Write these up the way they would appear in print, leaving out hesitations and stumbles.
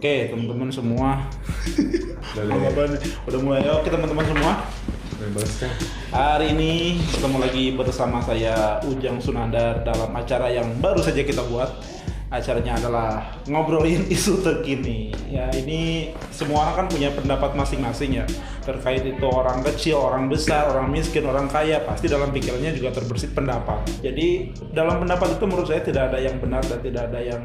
Oke, teman-teman semua. Udah mulai. Oke, teman-teman semua. Hari ini ketemu lagi bersama saya Ujang Sunandar dalam acara yang baru saja kita buat. Acaranya adalah ngobrolin isu terkini. Ya, ini semua orang kan punya pendapat masing-masing ya. Terkait itu orang kecil, orang besar, orang miskin, orang kaya, pasti dalam pikirannya juga terbersit pendapat. Jadi dalam pendapat itu menurut saya tidak ada yang benar dan tidak ada yang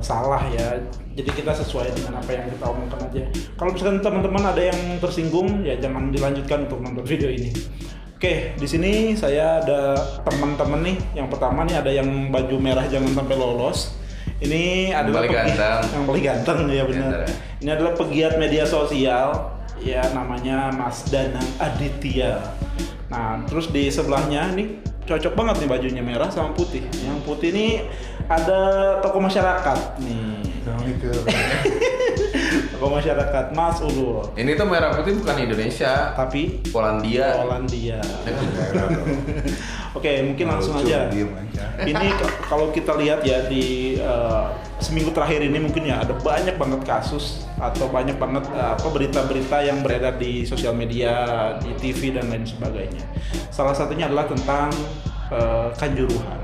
salah ya. Jadi kita sesuai dengan apa yang kita omongkan aja. Kalau misalkan teman-teman ada yang tersinggung ya jangan dilanjutkan untuk nonton video ini. Oke, di sini saya ada teman-teman nih. Yang pertama nih ada yang baju merah jangan sampai lolos. Ini adalah yang paling ganteng ya benar. Ini adalah pegiat media sosial ya namanya Mas Danang Aditya. Nah, terus di sebelahnya nih cocok banget nih bajunya merah sama putih. Yang putih ini ada tokoh masyarakat nih. Tokoh masyarakat Mas Ulul. Ini tuh merah putih bukan Indonesia, tapi Polandia. Oke, mungkin langsung aja. Ini kalau kita lihat ya di seminggu terakhir ini mungkin ya ada banyak banget kasus atau banyak banget berita-berita yang beredar di sosial media, di TV dan lain sebagainya. Salah satunya adalah tentang Kanjuruhan.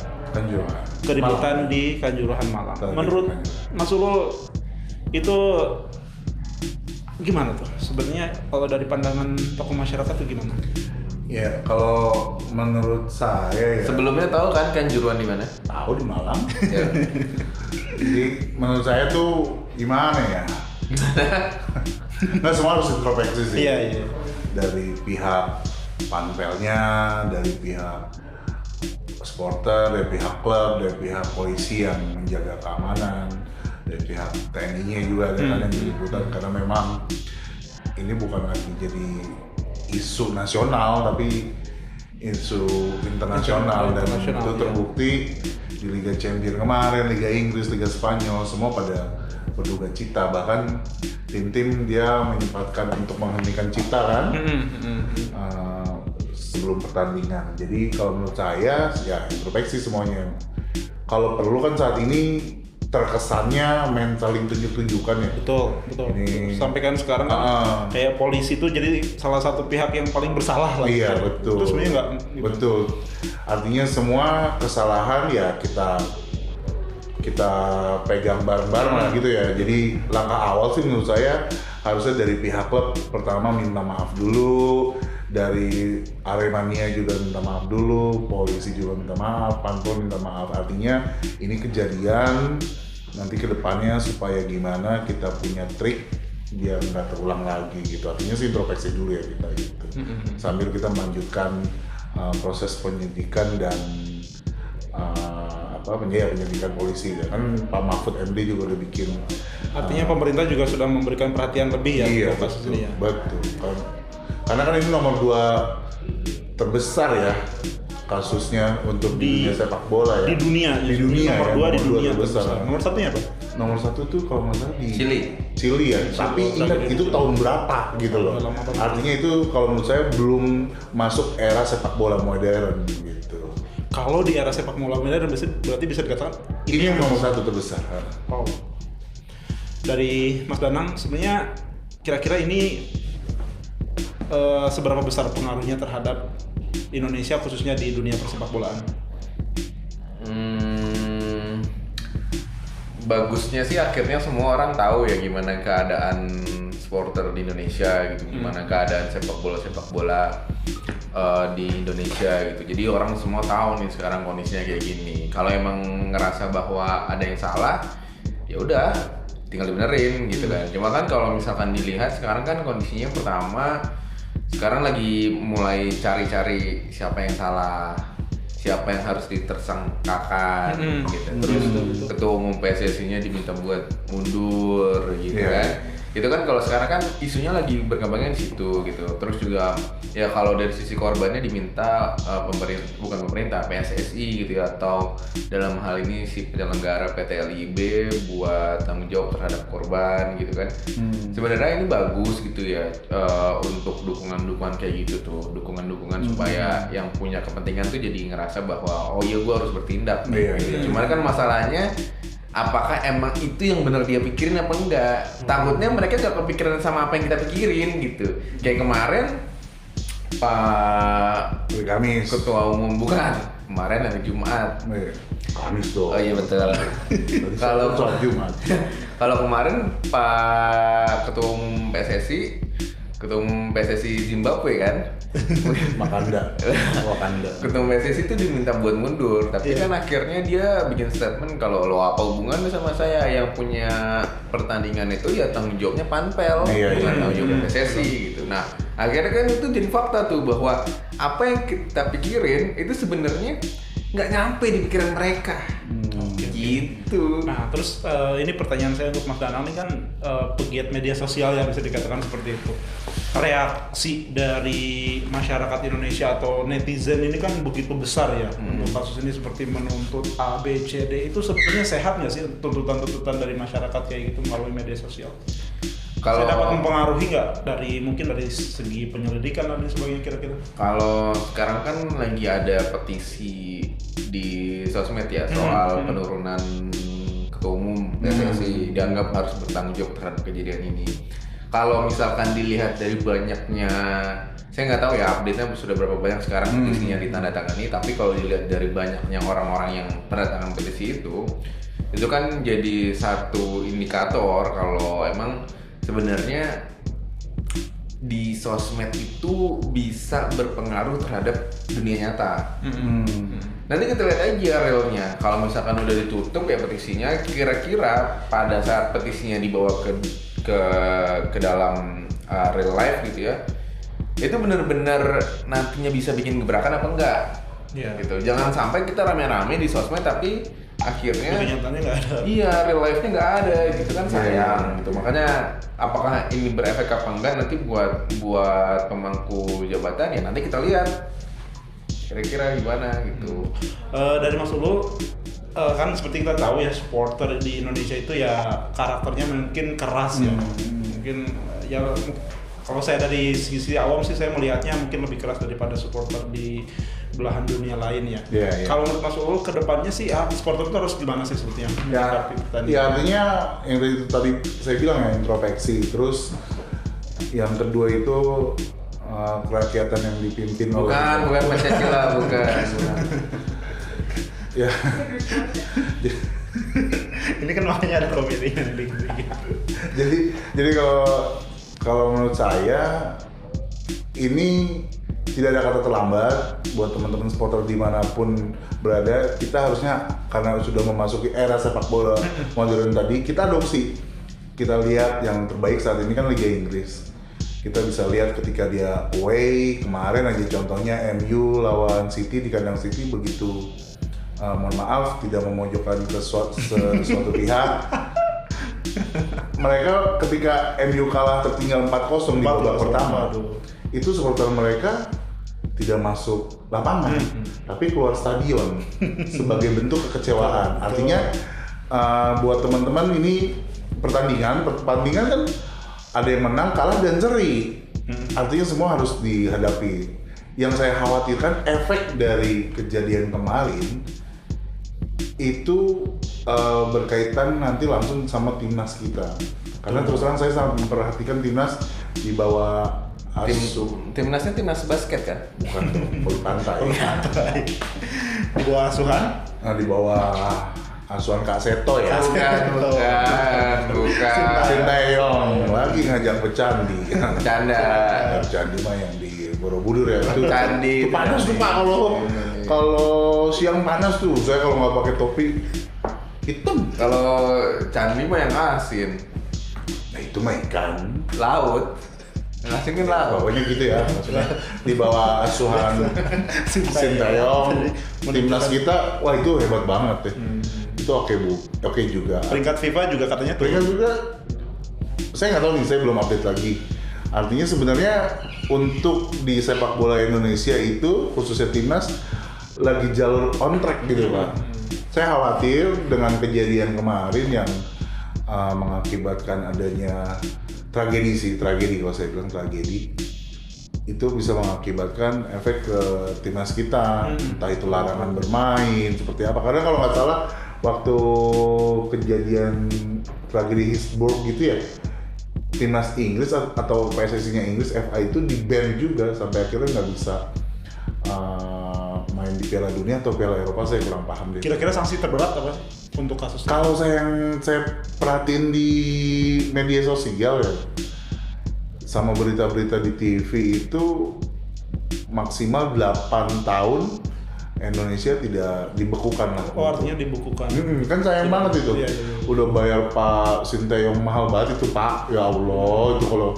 Keributan di Kanjuruhan Malang. Menurut Mas Ulul itu gimana tuh? Sebenarnya kalau dari pandangan tokoh masyarakat tuh gimana? Ya, kalau menurut saya ya. Sebelumnya tahu kan Kanjuruhan di mana? Tahu di Malang. Ya. Jadi menurut saya tuh gimana ya? Nggak semua harus introspeksi sih. Iya. Dari pihak panpelnya, dari pihak supporter, dari pihak klub, dari pihak polisi yang menjaga keamanan, dari pihak TNI-nya juga ada kan yang diliputan karena memang ini bukan lagi jadi isu nasional tapi isu internasional dan itu terbukti di Liga Champions kemarin, Liga Inggris, Liga Spanyol semua pada berduka cita, bahkan tim-tim dia menyempatkan untuk menghentikan cipta kan sebelum pertandingan. Jadi kalau menurut saya ya introspeksi semuanya. Kalau perlu kan saat ini terkesannya main saling tunjuk-tunjukkan ya. Betul. Ini, sampai kan sekarang kan kayak polisi itu jadi salah satu pihak yang paling bersalah lah. Iya betul. Terus sebenarnya nggak. Gitu. Betul. Artinya semua kesalahan ya kita pegang bareng-bareng gitu ya. Jadi langkah awal sih menurut saya harusnya dari pihak klub pertama minta maaf dulu. Dari Aremania juga minta maaf dulu, polisi juga minta maaf, Panpel minta maaf. Artinya ini kejadian nanti ke depannya supaya gimana kita punya trik biar nggak terulang lagi gitu. Artinya sih introspeksi dulu ya kita gitu. Sambil kita melanjutkan proses penyidikan dan penyelidikan polisi. Kan Pak Mahfud MD juga udah bikin. Artinya pemerintah juga sudah memberikan perhatian lebih ya. Iya betul, ya. Betul. Karena kan ini nomor 2 terbesar ya kasusnya untuk di dunia sepak bola ya. Di dunia nomor 2 di dunia terbesar. Nomor 1-nya apa? Nomor 1 tuh kalau nggak salah di Chili ya. Tapi ingat itu tahun berapa gitu loh. Artinya itu kalau menurut saya belum masuk era sepak bola modern gitu. Kalau di era sepak bola modern berarti bisa dikatakan ini yang nomor 1 terbesar. Oh. Dari Mas Danang sebenarnya kira-kira ini seberapa besar pengaruhnya terhadap Indonesia khususnya di dunia persepak bolaan? Bagusnya sih akhirnya semua orang tahu ya gimana keadaan supporter di Indonesia gitu, gimana keadaan sepak bola di Indonesia gitu. Jadi orang semua tahu nih sekarang kondisinya kayak gini. Kalau emang ngerasa bahwa ada yang salah, ya udah tinggal dibenerin gitu kan. Cuma kan kalau misalkan dilihat sekarang kan kondisinya pertama sekarang lagi mulai cari-cari siapa yang salah, siapa yang harus ditersangkakan gitu. Terus ketua umum PSSI-nya diminta buat mundur gitu kan. Itu kan kalau sekarang kan isunya lagi berkembangnya di situ gitu. Terus juga ya kalau dari sisi korbannya diminta pemerintah PSSI gitu ya, atau dalam hal ini si penyelenggara PT LIB buat tanggung jawab terhadap korban gitu kan. Sebenarnya ini bagus gitu ya untuk dukungan kayak gitu tuh, dukungan supaya yang punya kepentingan tuh jadi ngerasa bahwa oh iya gue harus bertindak gitu. Cuman kan masalahnya apakah emang itu yang benar dia pikirin apa enggak. Takutnya mereka gak kepikiran sama apa yang kita pikirin gitu. Kayak kemarin Pak Hari Kamis. Ketua Umum, bukan, kemarin hari Jumat. Kamis dong. Oh iya betul. Tadi Kalau sholat Jumat. kalau kemarin Pak Ketua Umum PSSI Zimbabwe kan, Wakanda. Ketua Umum PSSI itu diminta buat mundur, tapi kan akhirnya dia bikin statement kalau lo apa hubungannya sama saya, yang punya pertandingan itu ya tanggung jawabnya Panpel, bukan tanggung jawab PSSI gitu. Nah akhirnya kan itu jadi fakta tuh bahwa apa yang kita pikirin itu sebenarnya nggak nyampe di pikiran mereka. Gitu. Nah, terus ini pertanyaan saya untuk Mas Danang ini kan pegiat media sosial ya, bisa dikatakan seperti itu. Reaksi dari masyarakat Indonesia atau netizen ini kan begitu besar ya untuk kasus ini, seperti menuntut A, B, C, D. Itu sebetulnya sehat nggak sih tuntutan-tuntutan dari masyarakat kayak gitu melalui media sosial? Kalau Saya dapat mempengaruhi nggak mungkin dari segi penyelidikan dan sebagainya kira-kira? Kalau sekarang kan lagi ada petisi di sosmed ya soal penurunan ketua umum PSSI dianggap harus bertanggung jawab terhadap kejadian ini. Kalau misalkan dilihat dari banyaknya, saya nggak tahu ya update-nya sudah berapa banyak sekarang petisinya ditandatangani, tapi kalau dilihat dari banyaknya orang-orang yang tanda tangan petisi itu kan jadi satu indikator kalau emang sebenarnya di sosmed itu bisa berpengaruh terhadap dunia nyata. Nanti kita lihat aja realnya. Kalau misalkan udah ditutup ya petisinya, kira-kira pada saat petisinya dibawa ke dalam real life gitu ya, itu benar-benar nantinya bisa bikin gebrakan apa enggak? Gitu. Jangan sampai kita rame-rame di sosmed tapi akhirnya kenyataannya nggak ada. Iya, real life-nya nggak ada gitu kan, sayang gitu. Makanya apakah ini berefek apa enggak nanti buat pemangku jabatan ya nanti kita lihat kira-kira gimana gitu. Dari Mas Ulu, kan seperti kita tahu ya, supporter di Indonesia itu ya karakternya mungkin keras ya. Mungkin ya kalau saya dari sisi awam sih saya melihatnya mungkin lebih keras daripada supporter di belahan dunia lain ya. Kalau menurut Mas Ulu kedepannya sih supporter itu harus gimana sih sebetulnya? Ya artinya yang tadi saya bilang ya, introspeksi. Terus yang kedua itu kerakyatan yang dipimpin oleh bukan Pancasila, bukan. Ya. Ini kan makanya ada komedinya nih gitu. Jadi kalau menurut saya ini tidak ada kata terlambat buat teman-teman supporter dimanapun berada. Kita harusnya, karena sudah memasuki era sepak bola modern tadi, kita adopsi. Kita lihat yang terbaik saat ini kan Liga Inggris. Kita bisa lihat ketika dia away, kemarin aja contohnya MU lawan City di kandang City begitu, mohon maaf tidak memojokkan ke suatu pihak. Mereka ketika MU kalah tertinggal 4-0 di babak pertama, itu supporter mereka tidak masuk lapangan, tapi keluar stadion sebagai bentuk kekecewaan. Artinya buat teman-teman ini pertandingan kan ada yang menang, kalah dan seri. Artinya semua harus dihadapi. Yang saya khawatirkan efek dari kejadian kemarin itu berkaitan nanti langsung sama timnas kita. Karena terus terang saya sangat memperhatikan timnas di bawah Timnasnya timnas basket kan? bukan voli pantai. Di bawah asuhan? Nah, di bawah asuhan Kak Seto ya. Bukan. Sinteyong lagi ngajak bercandi. Bercanda. Bercandi mah yang di Borobudur ya. Candi. Itu panas tuh Pak, kalau siang panas tuh. Saya kalau nggak pakai topi hitam. Kalau candi mah yang asin. Nah itu mah ikan Laut. Asin kan laut. pokoknya gitu ya, maksudnya di bawah asuhan Sinteyong. Timnas kita, wah itu hebat banget ya. Itu oke juga. Peringkat FIFA juga katanya Peringkat juga, saya nggak tahu nih, saya belum update lagi. Artinya sebenarnya untuk di sepak bola Indonesia itu, khususnya timnas, lagi jalur on track gitu Pak. Saya khawatir dengan kejadian kemarin yang mengakibatkan adanya tragedi kalau saya bilang tragedi, itu bisa mengakibatkan efek ke timnas kita, entah itu larangan bermain seperti apa. Karena kalau nggak salah waktu kejadian tragedi Hillsborough gitu ya, timnas Inggris atau PSSI-nya Inggris FA itu di ban juga sampai akhirnya nggak bisa main di Piala Dunia atau Piala Eropa. Saya kurang paham deh. Kira-kira sanksi terberat apa sih untuk kasus? Kalau saya perhatiin di media sosial ya, sama berita-berita di TV itu maksimal 8 tahun Indonesia tidak dibekukan lah. Oh, artinya dibukukan. Kan sayang banget itu. Iya, iya. Udah bayar Pak Sinteyong mahal banget itu Pak. Ya Allah, itu kalau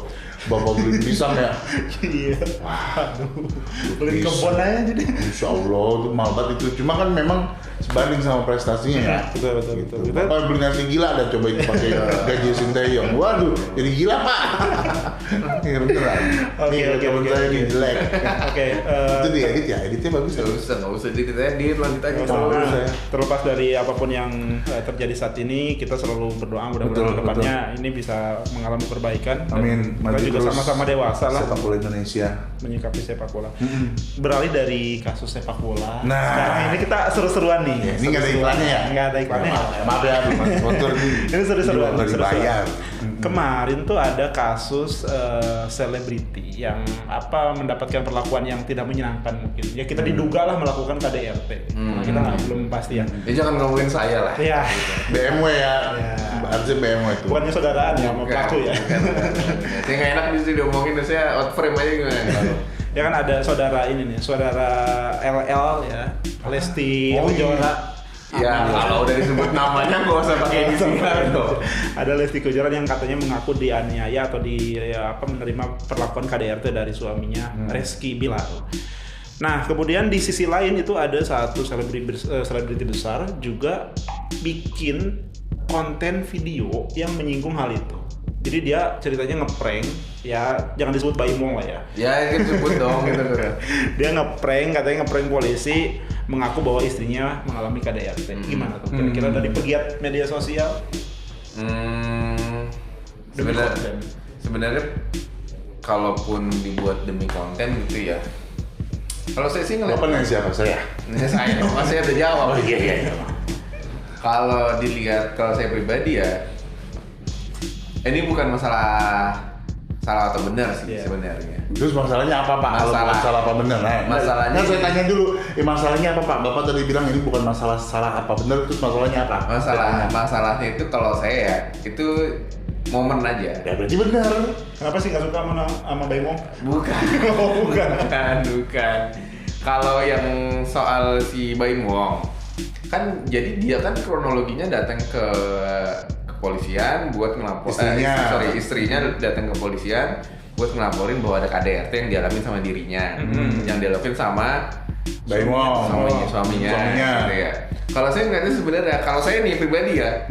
Bapak beli pisang ya. Iya. Waduh. Beli kebun aja jadi. Insya Allah itu mahal banget itu. Cuma kan memang sebanding sama prestasinya ya. Betul. Bapak beli nasi gila dan coba itu pakai gaji Sinteyong. Waduh, jadi gila Pak. Iya beneran. Oke. Saya ini jelek. Oke. Itu di edit ya, editnya bagus ya. Nggak usah edit, lanjut aja. Nah, terlepas dari apapun yang terjadi saat ini, kita selalu berdoa mudah-mudahan kedepannya ini bisa mengalami perbaikan. Amin. Kita juga Terus sama-sama dewasa lah sepak bola Indonesia menyikapi sepak bola. Beralih dari kasus sepak bola. Nah. Sekarang ini kita seru-seruan nih. Ya, ini nggak ada iklannya ya? Nggak ada iklannya. Maaf ya, belum sponsor nih. Ini seru-seruan. Nggak dibayar. Kemarin tuh ada kasus selebriti yang mendapatkan perlakuan yang tidak menyenangkan mungkin. Ya kita diduga lah melakukan KDRT. Karena kita belum pasti ya. Ya jangan ngomongin saya lah. Iya. BMW ya. Ya. Harusnya BMW itu. Bukannya saudaraan ya sama pelaku ya. Saya nggak enak di sini diomongin, saya out frame aja gimana. Ya kan ada saudara ini nih, saudara LL ya, Lesti Kejora. Ya kalau udah disebut namanya nggak usah pakai inisial dong. Ada Lesti Kejora yang katanya mengaku dianiaya atau menerima perlakuan KDRT dari suaminya Rizky Bilar. Nah kemudian di sisi lain itu ada satu selebriti besar juga bikin konten video yang menyinggung hal itu. Jadi dia ceritanya ngeprank, ya jangan disebut Baimong lah ya. Ya itu sebut dong gitu. Dia katanya ngeprank polisi, mengaku bahwa istrinya mengalami KDRT. Gimana tuh? Kira-kira dari pegiat media sosial? Sebenarnya kalaupun dibuat demi konten gitu ya. Kalau saya sih ngeliat. Bapak nanya siapa? Saya. Saya dong, saya udah jawab. Oh iya. Kalau dilihat, kalau saya pribadi ya, ini bukan masalah salah atau benar sih sebenarnya. Terus masalahnya apa Pak? Kalau masalah apa benar? Masalahnya saya tanya dulu, masalahnya apa Pak? Bapak tadi bilang ini bukan masalah salah apa benar, terus masalahnya apa? Masalahnya itu kalau saya ya, itu momen aja. Ya berarti benar. Kenapa sih nggak suka sama Baimong? Bukan. Bukan. Kalau yang soal si Baimong, kan jadi dia kan kronologinya datang ke kepolisian buat ngelaporin istrinya datang ke kepolisian buat ngelaporin bahwa ada KDRT yang dialami sama dirinya, yang dialami sama Baimong, suaminya. Gitu ya. Kalau saya ngeliatnya sebenarnya, kalau saya nih pribadi ya,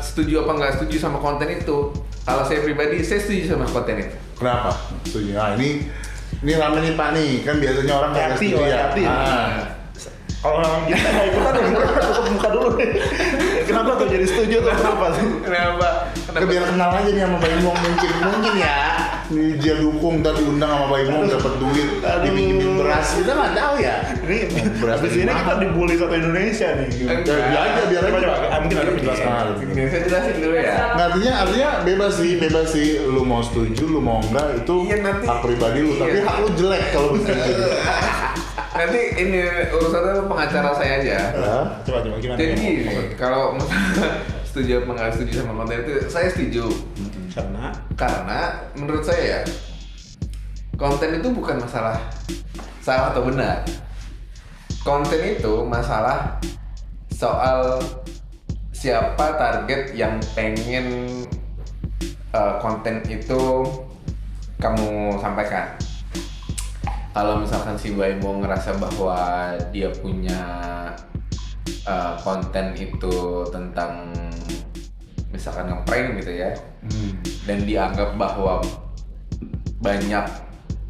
setuju apa nggak setuju sama konten itu? Kalau saya pribadi, saya setuju sama konten itu. Kenapa? Setuju. Nah ini rame nih Pak nih, kan biasanya orang nggak setuju ya. Kalau orang kita nggak ikutan, tutup muka dulu. Kenapa tuh jadi setuju tuh? Kenapa? Biar kenal aja nih sama Baimong mungkin ya. Nih dia dukung tadi undang sama Baimong dapat duit, dipinjemin beras. Kita nggak tahu ya. Ini beras di sini kita dibully satu Indonesia nih. Biar aja. Mungkin ada penjelasan. Saya jelasin dulu ya. Artinya bebas sih. Lu mau setuju, lu mau enggak itu hak pribadi lu. Tapi hak lu jelek kalau begitu. Nanti ini urusannya pengacara saya aja. Coba gimana? Jadi kalau setuju apa nggak setuju sama konten itu, saya setuju. Karena menurut saya ya, konten itu bukan masalah salah atau benar. Konten itu masalah soal siapa target yang pengen konten itu kamu sampaikan. Kalau misalkan si Baimong ngerasa bahwa dia punya konten itu tentang misalkan ngeprank gitu ya, dan dianggap bahwa banyak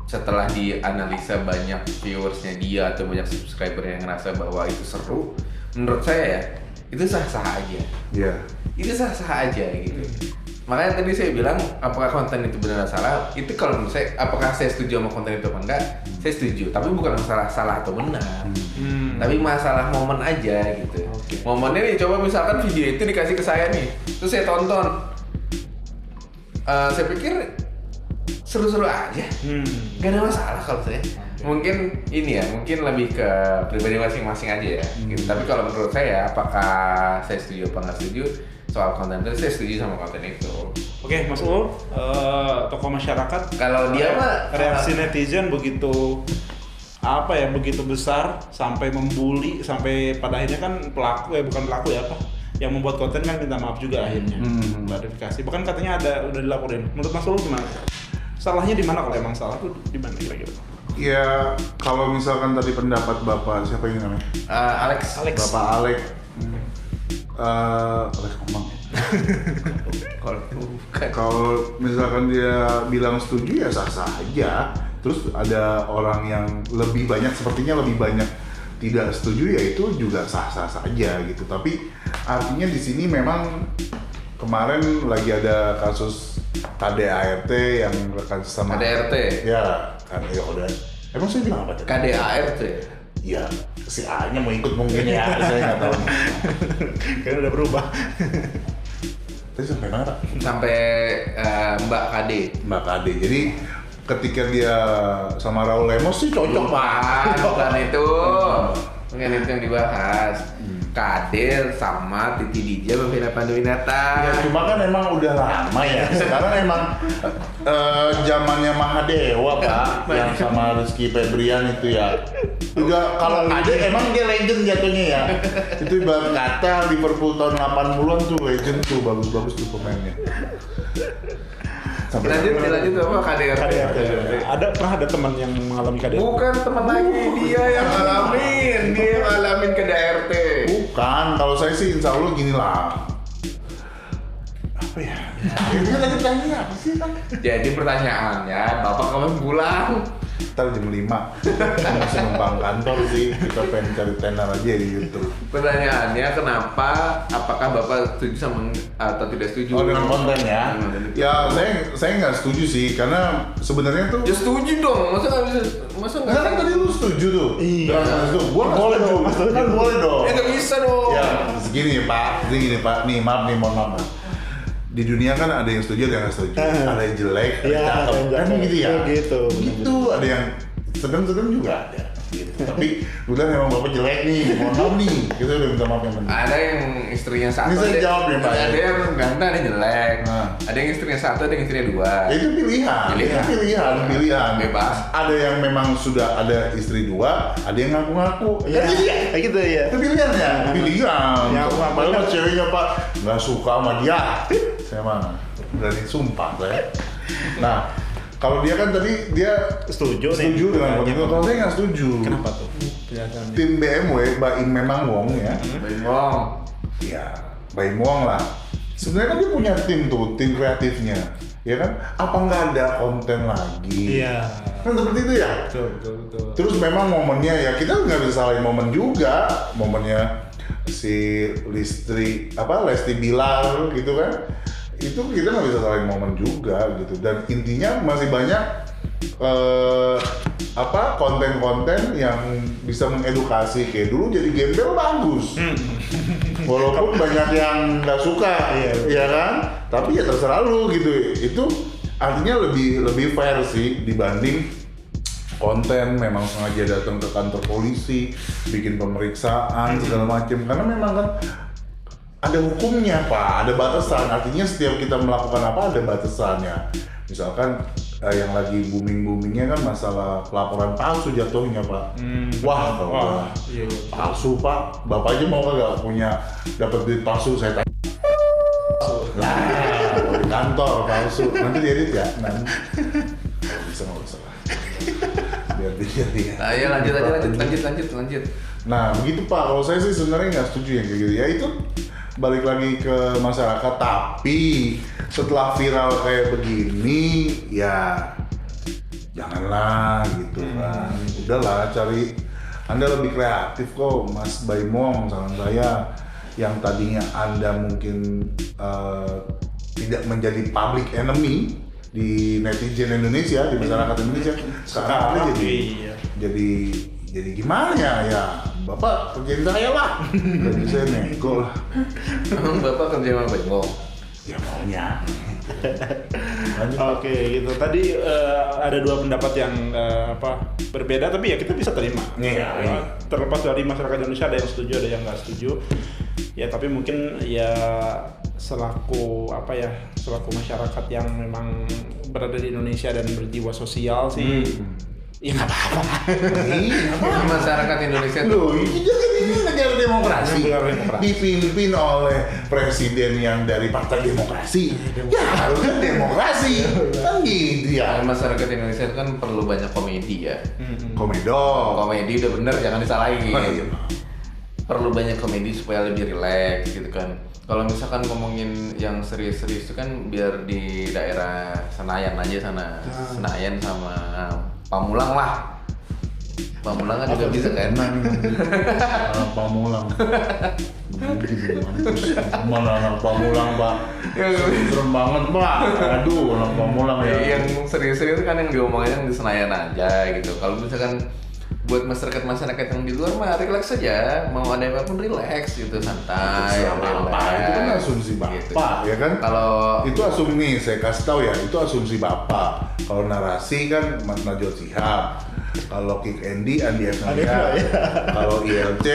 setelah dianalisa banyak viewersnya dia atau banyak subscriber yang ngerasa bahwa itu seru, menurut saya ya itu sah-sah aja. Iya. Itu sah-sah aja gitu. Makanya tadi saya bilang apakah konten itu benar atau salah, itu kalau menurut saya apakah saya setuju sama konten itu apa enggak, saya setuju, tapi bukan masalah salah atau benar, tapi masalah momen aja gitu. Momennya nih, coba misalkan video itu dikasih ke saya nih, terus saya tonton, saya pikir seru-seru aja, gak ada masalah kalau saya. Mungkin ini ya, mungkin lebih ke pribadi masing-masing aja ya. Gitu. Tapi kalau menurut saya, apakah saya setuju apa nggak setuju soal konten itu, saya setuju sama konten itu. Oke, Mas Ul, tokoh masyarakat. Kalau dia mah reaksi netizen begitu begitu besar sampai membuli, sampai pada akhirnya kan pelaku bukan pelaku ya apa yang membuat konten kan minta maaf juga akhirnya, klarifikasi. Bahkan katanya udah dilaporin. Menurut Mas Ul gimana? Salahnya di mana, kalau emang salah tuh di mana kira-kira? Ya kalau misalkan tadi pendapat Bapak siapa ini namanya? Alex. Bapak Alex. Alex ngomong. Kalau misalkan dia bilang setuju ya sah-sah aja. Terus ada orang yang sepertinya lebih banyak tidak setuju, ya itu juga sah-sah saja gitu. Tapi artinya di sini memang kemarin lagi ada kasus KDART yang rekan sama KDRT. Ya, kan ya udah. Emang saya bilang apa tadi? KDART. Ya, si A-nya mau ikut mungkin ya, saya nggak tahu. Kayaknya udah berubah. Tadi sampai mana, Pak? Sampai Mbak KD. Mbak KD. Jadi ketika dia sama Raul Lemos sih cocok, Pak. Bukan itu. Bukan itu yang dibahas. Kadir sama Titi DJ membela Pandowinata. Ya cuma kan emang udah lama ya. Sekarang emang zamannya Mahadewa, Pak, yang sama Rizky Febrian itu ya. Juga kalau Kadir emang dia legend jatuhnya ya. Itu ibarat kata Liverpool tahun 80-an tuh legend tuh, bagus-bagus tuh pemainnya. Lanjut apa KDRT? Pernah ada teman yang mengalami KDRT? Bukan teman lagi, dia yang ngalamin. Dia yang ngalamin KDRT. Bukan, kalau saya sih insya Allah gini lah. Apa ya? Ini lagi tanya apa sih, Kang? Jadi pertanyaannya, Bapak kapan pulang? Ntar jam 5 masih numpang kantor sih, kita pengen cari tenar aja di YouTube. Pertanyaannya apakah Bapak setuju sama atau tidak setuju? Oh, dengan konten ya? Ya saya nggak setuju sih, karena sebenarnya tuh ya setuju dong, masa nggak bisa? Karena kan tadi lu setuju tuh. Iya. Gua nggak Boleh setuju. dong, Mas. Kan boleh dong. Ya nggak bisa dong. Ya segini Pak, nih maaf nih, mohon maaf. Di dunia kan ada yang setuju, ada yang nggak setuju, ada yang jelek, ada yang cakep, kan gitu ya. Gitu, ada yang sedang-sedang juga ada. Gitu. Tapi udah memang Bapak jelek nih, mohon maaf nih, kita udah minta maaf yang penting. Ada yang istrinya satu, Ini saya jawab ya, Pak. Ada yang ganteng, ada yang jelek. Nah. Ada yang istrinya satu, ada yang istrinya dua. Ya, itu pilihan. Pilihan. Bebas. Ada yang memang sudah ada istri dua, ada yang ngaku-ngaku. Iya, kayak gitu ya. Itu pilihannya, pilihan. Yang aku ngaku- Padahal ceweknya Pak nggak suka sama dia. Saya mana? Berani sumpah saya. Nah, kalau dia kan tadi dia Setuju dengan konten itu. Kalau saya nggak setuju. Kenapa tuh? Tim BMW, Baim memang Wong ya. Bengong. Ya, Baim Wong lah. Sebenarnya kan dia punya tim tuh, tim kreatifnya. Ya kan? Apa nggak ada konten lagi? Iya. Kan seperti itu ya? Betul. Terus memang momennya ya kita nggak bisa salahin momen juga. Momennya si Lesti Bilar gitu kan, itu kita nggak bisa salahin momen juga gitu. Dan intinya masih banyak konten-konten yang bisa mengedukasi. Kayak dulu jadi gembel bagus, walaupun banyak yang nggak suka, ya kan, tapi ya terserah lu gitu. Itu artinya lebih fair sih dibanding konten memang sengaja datang ke kantor polisi, bikin pemeriksaan segala macam. Karena memang kan ada hukumnya, Pak, ada batasan. Artinya setiap kita melakukan apa ada batasannya. Misalkan yang lagi boomingnya kan masalah pelaporan palsu jatuhnya, Pak. Wah, iya. palsu, Pak. Bapak aja mau nggak punya dapat duit palsu, saya tanya. Nah, di kantor palsu. Nanti diedit ya. Nanti nggak bisa. Biar dia. Nah, ya lanjut. Nah begitu Pak, kalau saya sih sebenarnya nggak setuju yang kayak gitu. Ya itu balik lagi ke masyarakat, tapi setelah viral kayak begini ya janganlah gitu kan. Udahlah, cari, Anda lebih kreatif kok Mas Baimong, saran saya. Yang tadinya Anda mungkin tidak menjadi public enemy di netizen Indonesia, di masyarakat Indonesia. Sekarang jadi gimana ya Bapak kerjain saya lah. Jadi saya nego lah. Emang Bapak kerja sama bengong? Ya maunya. Oke, gitu. Tadi ada dua pendapat yang berbeda, tapi ya kita bisa terima. Iya. Terlepas dari masyarakat Indonesia ada yang setuju, ada yang nggak setuju. Ya tapi mungkin ya selaku masyarakat yang memang berada di Indonesia dan berjiwa sosial sih, ya nggak apa-apa. Masyarakat Indonesia Loh, ini negara demokrasi. Negara demokrasi. Dipimpin oleh presiden yang dari Partai Demokrasi. Ya harusnya demokrasi. Kan gitu ya. masyarakat Indonesia kan perlu banyak komedi ya. Komedo. Komedi udah bener, jangan disalahin. Oh, iya. Perlu banyak komedi supaya lebih rileks gitu kan. Kalau misalkan ngomongin yang serius-serius itu kan biar di daerah Senayan aja sana. Senayan sama Pamulang lah. Pamulang kan juga bisa kan. Pamulang. Mana anak Pamulang, Pak? Serem banget, Pak. Aduh, anak Pamulang ya. Yang serius-serius kan yang diomongin di Senayan aja gitu. Kalau misalkan buat masyarakat yang di luar mah relax aja, mau ada apapun relax gitu, santai. Bapak itu kan asumsi Bapak, gitu. ya kan? Kalau itu asumsi, saya kasih tahu ya, itu asumsi Bapak. Kalau narasi kan Mas Najwa Shihab. Kalau Kick Andy, Andi Asnaria. Kalau ILC,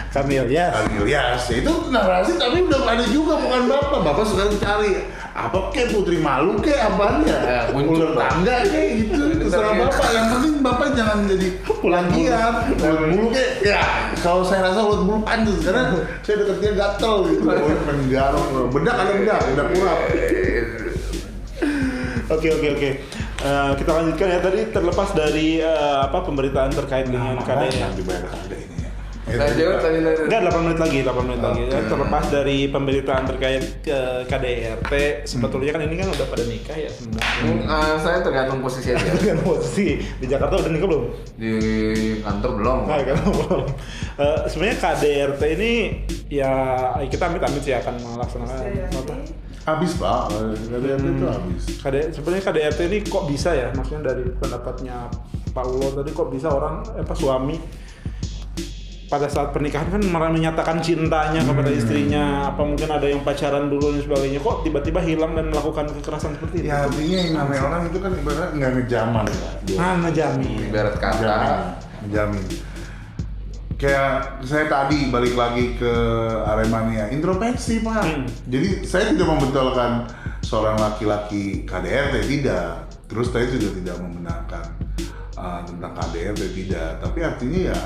Kamil ya. Ilyas. Ya, itu narasi tapi udah ada juga, bukan Bapak. Bapak sekarang cari apa kek Putri Malu kek apaan ya? Muncul Ular tangga kek gitu. Terserah Bapak. Yang penting Bapak jangan jadi plagiat. Ulat bulu kek. Ya, kalau saya rasa ulat bulu panjang karena saya deketnya gatel gitu. Pengen garong. Bedak ada bedak kurap. Oke. Kita lanjutkan ya, tadi terlepas dari pemberitaan terkait dengan KDRT. Yang dibayar KD ini ya. Enggak, 8 menit lagi. Ya, terlepas dari pemberitaan terkait ke KDRT, sebetulnya kan ini kan udah pada nikah ya semua. saya tergantung posisi aja. Dengan posisi di Jakarta udah nikah belum? Di kantor belum. Nah, kan belum. Sebenarnya KDRT ini ya kita amit-amit sih akan melaksanakan apa? Habis Pak, KDRT itu habis. Sebenarnya KDRT ini kok bisa ya? Maksudnya dari pendapatnya Pak Ulo tadi, kok bisa orang suami pada saat pernikahan kan menyatakan cintanya kepada istrinya, apa mungkin ada yang pacaran dulu dan sebagainya, kok tiba-tiba hilang dan melakukan kekerasan seperti itu? Ya artinya yang namanya orang itu kan ibaratnya nggak ngejaman Pak. Ngejamin. Ibarat kata Ngejamin. Kayak saya tadi balik lagi ke Aremania, introspeksi Pak. Jadi saya tidak membetulkan seorang laki-laki KDRT, tidak. Terus saya juga tidak membenarkan tentang KDRT, tidak. Tapi artinya ya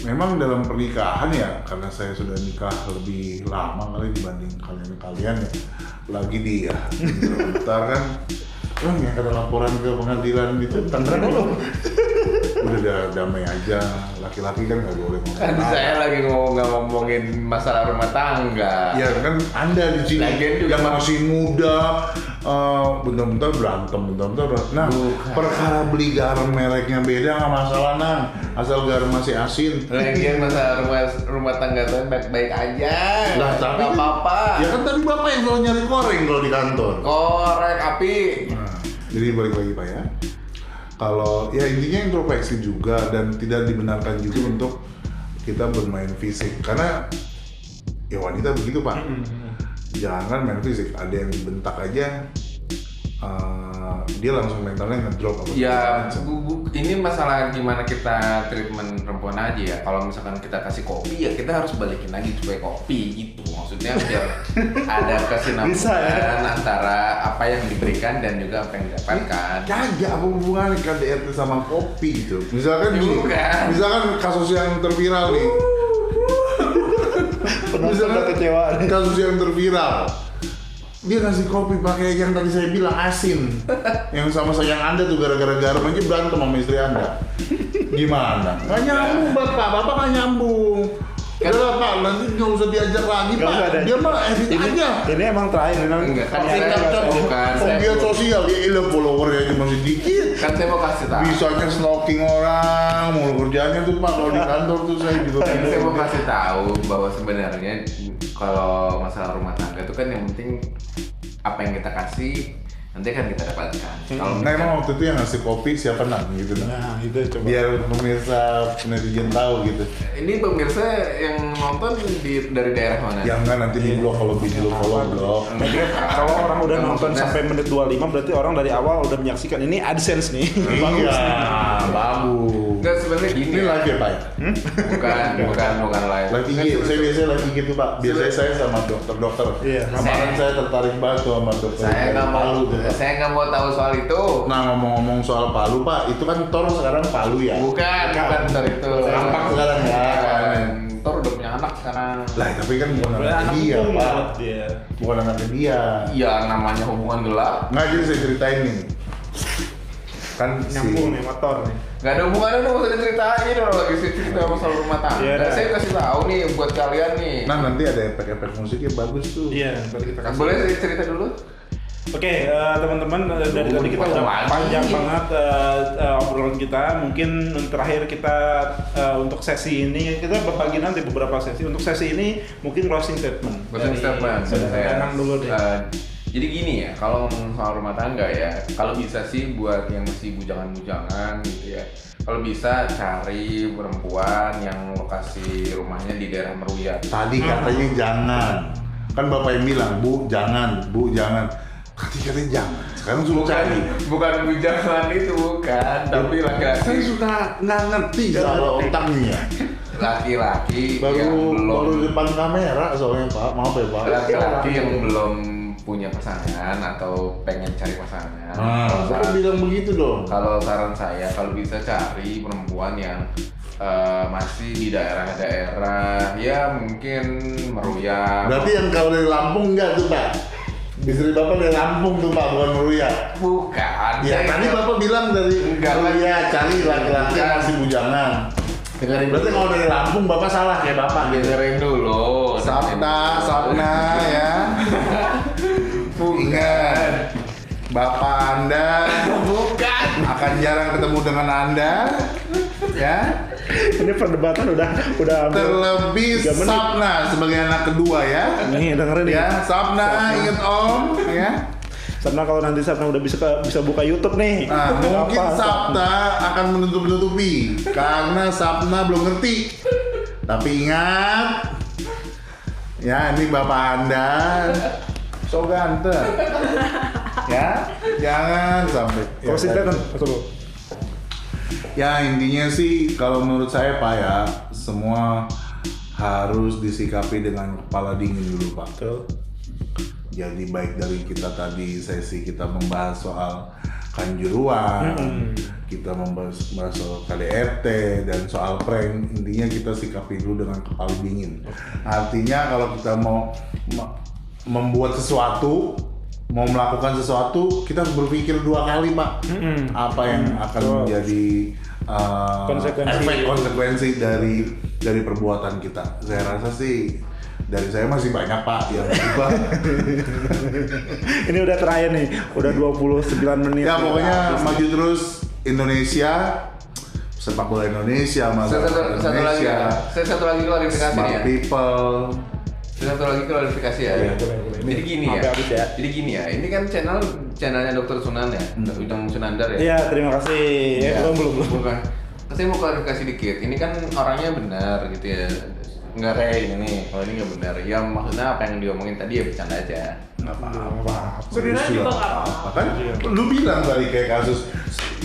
memang dalam pernikahan ya, karena saya sudah nikah lebih lama kali dibanding kalian ya. Lagi di bentar kan. Yang ada laporan ke pengadilan itu Tangerang belum? Udah damai aja, laki-laki kan nggak boleh ngomong. kan saya lagi ngomongin masalah rumah tangga. Ya kan Anda di sini Lagian juga yang masih muda, bentar-bentar berantem. Nah, perkara beli garam mereknya beda nggak masalah nang, asal garam masih asin. Lagian masalah rumah tangga tuh baik-baik aja. Lah tapi nggak kan- apa-apa. Ya kan tadi bapak yang selalu nyari koreng kalau di kantor. Korek api. Nah, jadi balik lagi Pak ya. Kalau ya intinya introspeksi juga dan tidak dibenarkan juga untuk kita bermain fisik karena ya wanita begitu Pak. Jangan main fisik, ada yang bentak aja dia langsung mentalnya ngedrop apa Ya, segala macam. ini masalah gimana kita treatment perempuan aja ya. Kalau misalkan kita kasih kopi ya kita harus balikin lagi supaya kopi gitu. Maksudnya biar ada kesinambungan Bisa, ya? antara apa yang diberikan dan juga apa yang didapatkan. Kagak apa hubungannya KDRT sama kopi gitu. Misalkan gini, Bukan. misalkan kasus yang terviral nih. Penonton kecewa nih. Kasus yang terviral. Dia ngasih kopi pakai yang tadi saya bilang asin. Yang sama sayang Anda tuh gara-gara garam aja berantem sama istri Anda. Gimana? Nggak nyambung Bapak nggak nyambung. Udah Pak, nanti nggak usah diajak lagi Nggak usah Pak. ada. Dia mah edit aja. Ini emang terakhir Enggak, kan Pakai saya cap-cap bukan. media sosial, ya ilah followernya aja masih dikit. Kan saya mau kasih tahu. Bisanya stalking orang, mulu kerjanya tuh Pak kalau di kantor tuh saya juga. Kan saya mau kasih tahu bahwa sebenarnya kalau masalah rumah tangga itu kan yang penting apa yang kita kasih nanti kan kita dapatkan. Kalau Nah emang waktu itu yang ngasih kopi siapa Nan gitu nah. Nah, itu coba. Biar pemirsa netizen tahu gitu. ini pemirsa yang nonton dari daerah mana? Yang enggak nanti di blog kalau video follow blog. Berarti kan kalau orang udah Nggak, nonton maksudnya- sampai menit 25 berarti orang dari awal udah menyaksikan ini AdSense nih. Iya, bagus. Enggak, sebenarnya gini. Ini live ya Pak? ya? Bukan live. Live IG, saya biasanya live IG tuh Pak. Biasanya saya sama dokter-dokter. Iya. Kemarin saya tertarik banget tuh sama dokter. Saya nggak mau tahu soal itu. Nah ngomong-ngomong soal Palu Pak, itu kan Thor sekarang Palu ya? Bukan Thor itu. Tampak sekarang ya. Thor udah punya anak sekarang. Lah tapi kan bukan Anak anaknya dia hukum Pak. banget dia. Bukan anaknya dia. Iya, namanya hubungan gelap. Nggak, jadi saya ceritain nih. Kan Nyambung nih motor nih. Gak ada hubungannya dong, usah diceritain orang lagi cerita masalah rumah tangga. Iya, dah. Saya kasih tahu nih buat kalian nih. Nah nanti ada efek-efek musiknya bagus tuh. Iya, nanti kita kasih. Boleh saya cerita dulu? Oke, teman-teman, dari tadi kita Panjang udah lagi. panjang banget obrolan kita. Mungkin terakhir kita untuk sesi ini kita berbagi nanti beberapa sesi. Untuk sesi ini mungkin closing statement. Closing Dari- statement. dari Enang dulu deh. Jadi gini ya, kalau ngomong soal rumah tangga ya, kalau bisa sih buat yang masih bujangan-bujangan gitu ya, kalau bisa cari perempuan yang lokasi rumahnya di daerah Meruya. Tadi katanya jangan. Kan bapak yang bilang bu jangan. Tadi katanya jangan. Sekarang suruh cari. Bukan bujangan itu bukan, tapi Saya laki-laki suka nggak ngerti soal otaknya. laki-laki yang Baru belum depan kamera soalnya Pak. Maaf ya Pak. laki-laki yang belum punya pasangan atau pengen cari pasangan. Nah, Kalau saya saran- bilang begitu dong. Kalau saran saya, kalau bisa cari perempuan yang masih di daerah-daerah ya mungkin Meruya. Berarti yang kalau dari Lampung enggak tuh Pak? Istri Bapak dari Lampung tuh Pak, bukan Meruya. Bukan. Ya tadi Bapak bilang dari Enggak, Meruya, cari laki-laki yang Bukan. masih bujangan. dengerin. Berarti kalau dari Lampung Bapak salah kayak Bapak gitu. dengerin dulu. Sabna ya. Ingat, Bapak Anda Bukan. akan jarang ketemu dengan Anda, ya. Ini perdebatan udah Terlebih 3 menit. Sabna sebagai anak kedua ya. Nih dengerin nih. Ya, Sabna ingat Om, ya. Sabna kalau nanti Sabna udah bisa buka YouTube nih. Nah, mungkin Apa, Sabna akan menutup-nutupi karena Sabna belum ngerti. Tapi ingat, ya ini Bapak Anda so ganteng. Ya, jangan sampai. Kalau sih kan Ya intinya sih kalau menurut saya Pak ya, semua harus disikapi dengan kepala dingin dulu Pak. Betul. Jadi baik dari kita tadi sesi kita membahas soal kanjuruan, kita membahas soal KDRT dan soal prank, intinya kita sikapi dulu dengan kepala dingin. Artinya kalau kita mau membuat sesuatu, mau melakukan sesuatu, kita harus berpikir 2 kali Pak. Apa yang akan menjadi konsekuensi dari perbuatan kita. Saya rasa sih dari saya masih banyak Pak yang berubah. Ini udah terakhir nih, udah 29 menit. Ya pokoknya Habis. maju terus Indonesia, sepak bola Indonesia, masyarakat Satu lagi Indonesia, ya. Saya satu lagi klarifikasi nih smart ya. people. Satu lagi klarifikasi ya. Iya, boleh. Jadi gini Sampai ya. habis ya. Jadi gini ya. Ini kan channelnya Dokter Sunan ya. Ujang Sunandar ya. Iya, terima kasih. Iya. Belum. Bukan. Saya mau klarifikasi dikit. Ini kan orangnya benar gitu ya. Nggak kayak ini nih. Kalau ini nggak benar. Ya maksudnya apa yang diomongin tadi ya bercanda aja. Nggak apa-apa. Sebenarnya Serius juga nggak nggak apa-apa kan? Lu bilang tadi kayak kasus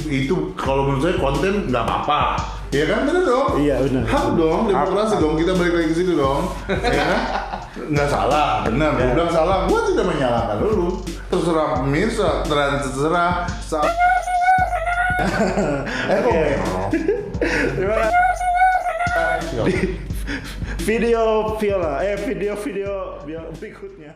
itu kalau menurut saya konten nggak apa-apa. Iya kan bener dong? Iya, bener. Hak dong, demokrasi Hak. dong. Kita balik lagi ke situ dong. Ya kan? Nggak salah, benar. Gue bilang salah. Gue tidak menyalahkan lu. Terserah pemirsa, terserah. Oke. Terima kasih. Video berikutnya.